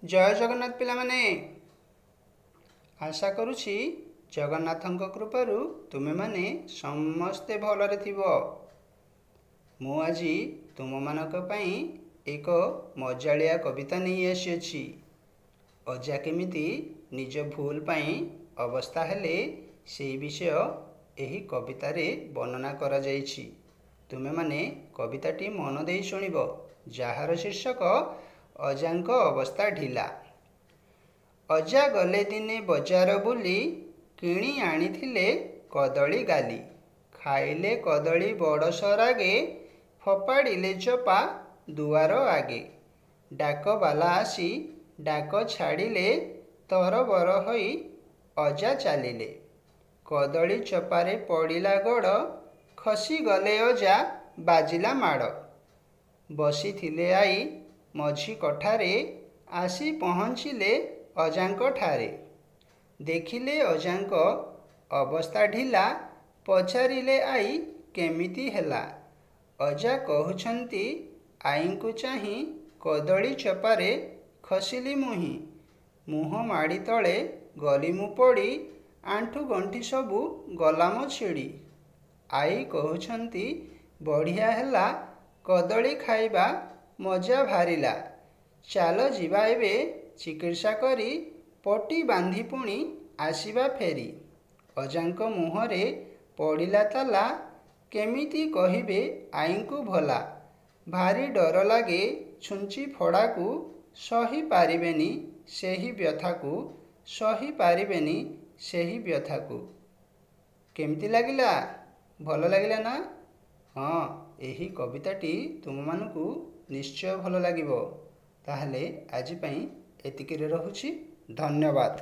जय जगन्नाथ पिला माने आशा करुछि जगन्नाथଙ୍କ कृपाରୁ तुमे माने समस्ते भलरे थिबो। मु आजी तुमମାନଙ୍କ ପାଇଁ एक मजाଳିଆ कविता नहीं आसी। अजा केमिति निज भूल ପାଇଁ अवस्था हेले सेही विषय एही कवितारे वर्णना करा जाइछि। तुमे माने कविताटी मन देई शुणिबो, जार शीर्षक अजांक अवस्था ढिला। अजा गले दिने बजार बुली किणी आनिथिले कदली गाली। खाइले कदली बड़ सरागे फपाड़िले चपा दुआर आगे। डाक बाला आसी डाक छाड़िले तरबर होई अजा चालिले। कदली चपारे पड़िला गोड़ खसी गले अजा बाजिला माड़। बसी थिले आई मझी कठारे आसी पहुँचिले अजांक ठारे। देखिले अजांक अवस्था ढिला पचारिले आई केमिति हेला। अजा कहउछंती आईଙ୍କୁ चाही कदली चपारे खसिली मुही। मुह माड़ी तले गली मु पड़ी आंठू गंठी सबू गला मो छिड़ी। आई कहउछंती बढ़िया हेला कदली खाइबा मजा भारिला। चाल जीवा एबे चिकित्सा करी पटी बांधी पुणी आसीबा फेरी। अजांक मुहरे पड़िला ताला केमिति कहिबे आईଙ୍କୁ भला। भारी डर लागे छुंची फड़ाकू सही पारिबेनी सेही व्यथाकू सही पारिबेनी सेही व्यथाकू। केमिति लागिला? भल लागिला ना? हाँ, एही कविताटी तुममानकू निश्चय भल लागिबो। ताहले आजि पई एतिकिरे रहुछि। धन्यवाद।